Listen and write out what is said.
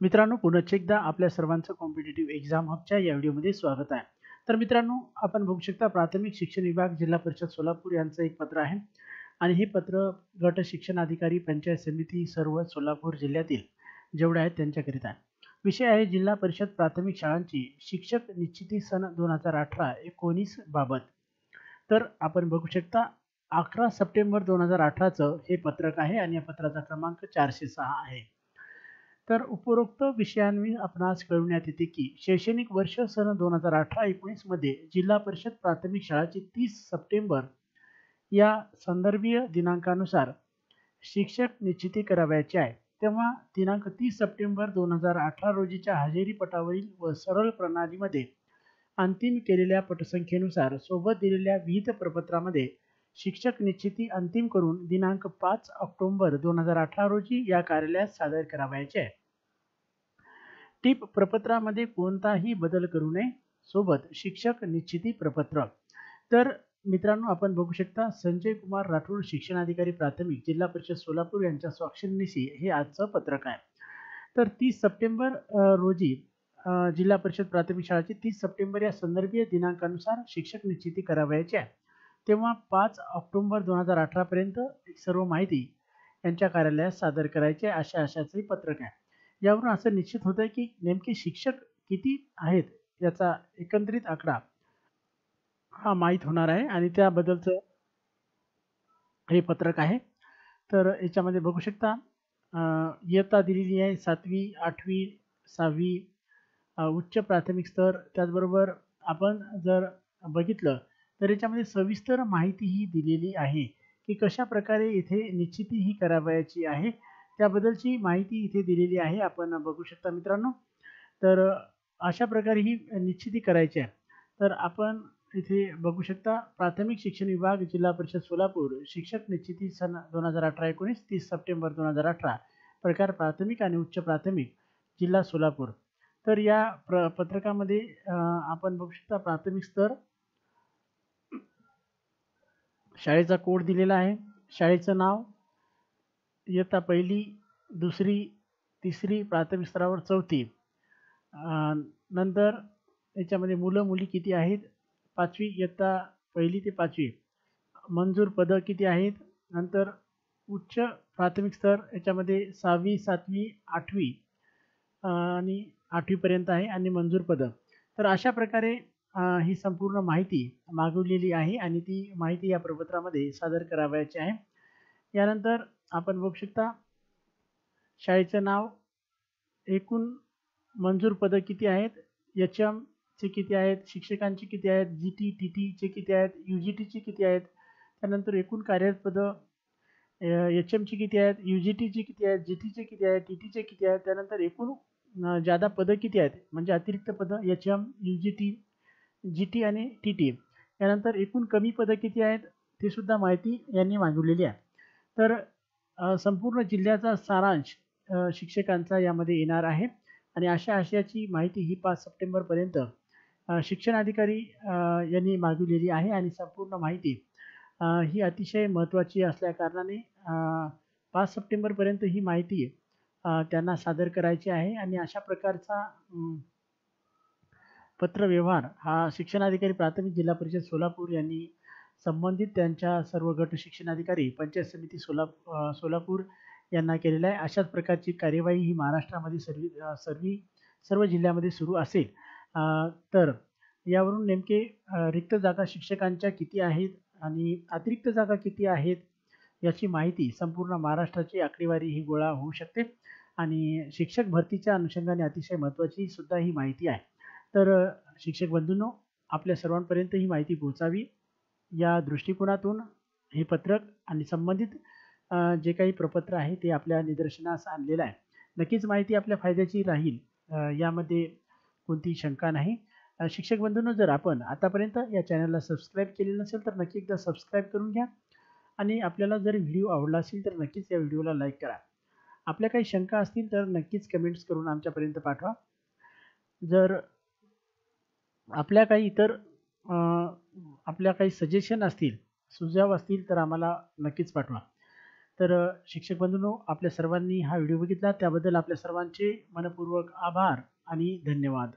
मित्रांनो, पुनश्च एकदा आपल्या सर्वांचं कॉम्पिटिटिव्ह एक्झाम हबच्या या व्हिडिओमध्ये स्वागत आहे. तर मित्रांनो, आपण बघू शकता प्राथमिक शिक्षण विभाग जिल्हा परिषद सोलापूर यांचं एक पत्र आहे आणि हे पत्र गट शिक्षण अधिकारी पंचायत समिती सर्व सोलापूर जिल्ह्यातील जेवढे आहेत त्यांच्याकरिता आहे. विषय आहे जिल्हा परिषद प्राथमिक शाळांची शिक्षक निश्चिती सन 2018-19 बाबत. तर आपण बघू शकता 11 सप्टेंबर 2018चं हे पत्रक आहे आणि या पत्राचा क्रमांक 406 आहे. तर उपरोक्त विषयांनी आपणास कळविण्यात येते की शैक्षणिक वर्ष सन 2018-19 मध्ये जिल्हा परिषद प्राथमिक शाळाची 30 सप्टेंबर या संदर्भीय दिनांकानुसार शिक्षक निश्चिती करावयाची आहे. तेव्हा दिनांक 30 सप्टेंबर 2018 रोजीच्या हजेरी पटावरील व सरळ प्रणालीमध्ये अंतिम केलेल्या पटसंख्येनुसार सोबत दिलेल्या विहित प्रपत्रामध्ये शिक्षक निश्चिती अंतिम करून दिनांक 5 ऑक्टोबर 2018 रोजी या कार्यालयात सादर करावयाचे आहे. टिप प्रपत्रामध्ये कोणताही बदल करू नये. सोबत शिक्षक निश्चिती प्रपत्र. तर मित्रांनो, आपण बघू शकता संजय कुमार राठोड शिक्षणाधिकारी प्राथमिक जिल्हा परिषद सोलापूर यांच्या स्वाक्षरीनिशी हे आजचं पत्रक आहे. तर 30 सप्टेंबर रोजी जिल्हा परिषद प्राथमिक शाळेची 30 सप्टेंबर या संदर्भीय दिनांकानुसार शिक्षक निश्चिती करावयाची आहे. तेव्हा 5 ऑक्टोबर 2018 पर्यंत सर्व माहिती यांच्या कार्यालयात सादर करायची आहे अशाचे पत्रक आहे. यावरून असं निश्चित होत आहे की नेमके शिक्षक किती आहेत याचा एकंदरीत आकडा हा माहीत होणार आहे आणि त्याबद्दलचं हे पत्रक आहे. तर याच्यामध्ये बघू शकता इयत्ता दिलेली आहे 7वी 8वी 6वी उच्च प्राथमिक स्तर. त्याचबरोबर आपण जर बघितलं तर याच्यामध्ये सविस्तर माहिती ही दिलेली आहे की कशा प्रकारे इथे निश्चिती ही करावयाची आहे त्याबद्दलची माहिती इथे दिलेली आहे. आपण बघू शकता मित्रांनो. तर अशा प्रकारे ही निश्चिती करायची आहे. तर आपण इथे बघू शकता प्राथमिक शिक्षण विभाग जिल्हा परिषद सोलापूर शिक्षक निश्चिती सन 2018-19 30 सप्टेंबर 2018 प्रकार प्राथमिक आणि उच्च प्राथमिक जिल्हा सोलापूर. तर या पत्रकामध्ये आपण बघू शकता प्राथमिक स्तर, शाळेचा कोड दिलेला आहे, शाळेचं नाव, इयत्ता 1ली 2री 3री प्राथमिक स्तरावर 4थी, नंतर याच्यामध्ये मुलं मुली किती आहेत, 5वी इयत्ता 1ली ते 5वी, मंजूर पदं किती आहेत, नंतर उच्च प्राथमिक स्तर याच्यामध्ये 6वी 7वी 8वी आणि 8वी पर्यंत आहे आणि मंजूर पदं. तर अशा प्रकारे ही संपूर्ण माहिती मागवलेली आहे आणि ती माहिती या प्रपत्रामध्ये सादर करावयाची आहे. यानंतर आपण बघू शकता शाळेचं नाव, एकूण मंजूर पदं किती आहेत, HM चे किती आहेत, शिक्षकांची किती आहेत, GT TT चे किती आहेत, UGT चे किती आहेत, त्यानंतर एकूण कार्यरत पदं HM ची किती आहेत, UGT ची किती आहेत, GT चे किती आहेत, TT चे किती आहेत, त्यानंतर एकूण जादा पदं किती आहेत म्हणजे अतिरिक्त पदं HM UGT GT आणि TT. त्यानंतर एकूण कमी पदं किती आहेत ते सुद्धा माहिती यांनी मागवलेली आहे. तर संपूर्ण जिल्ह्याचा सारांश शिक्षकांचा यामध्ये येणार आहे आणि अशा आशयाची माहिती ही 5 सप्टेंबरपर्यंत शिक्षणाधिकारी यांनी मागवलेली आहे आणि संपूर्ण माहिती ही अतिशय महत्त्वाची असल्याकारणाने 5 सप्टेंबरपर्यंत ही माहिती त्यांना सादर करायची आहे आणि अशा प्रकारचा पत्रव्यवहार हा शिक्षणाधिकारी प्राथमिक जिल्हा परिषद सोलापूर यांनी संबंधित त्यांच्या सर्व गट शिक्षणाधिकारी पंचायत समिती सोलापूर यांना केलेला आहे. अशाच प्रकारची कार्यवाही ही महाराष्ट्रामध्ये सर्व जिल्ह्यामध्ये सुरू असेल. तर यावरून नेमके रिक्त जागा शिक्षकांच्या किती आहेत आणि अतिरिक्त जागा किती आहेत याची माहिती संपूर्ण महाराष्ट्राची आकडेवारी ही गोळा होऊ शकते आणि शिक्षक भरतीच्या अनुषंगाने अतिशय महत्त्वाची सुद्धा ही माहिती आहे. तर शिक्षक बंधूंनो, आपल्या सर्वांपर्यंत ही माहिती पोहोचावी या दृष्टिकोनातून हे पत्रक आणि संबंधित जे काही प्रपत्र आहे ते आपल्या निदर्शनास आणलेलं आहे. नक्कीच माहिती आपल्या फायद्याची राहील यामध्ये कोणतीही शंका नाही. शिक्षक बंधूंनो, जर आपण आतापर्यंत या चॅनलला सबस्क्राईब केलेलं नसेल तर नक्की एकदा सबस्क्राईब करून घ्या आणि आपल्याला जर व्हिडिओ आवडला असेल तर नक्कीच या व्हिडिओला लाईक करा. आपल्या काही शंका असतील तर नक्कीच कमेंट्स करून आमच्यापर्यंत पाठवा. जर आपल्या काही सजेशन असतील, सुझाव असतील तर आम्हाला नक्कीच पाठवा. तर शिक्षक बंधूंनो, आपल्या सर्वांनी हा व्हिडिओ बघितला त्याबद्दल आपल्या सर्वांचे मनपूर्वक आभार आणि धन्यवाद.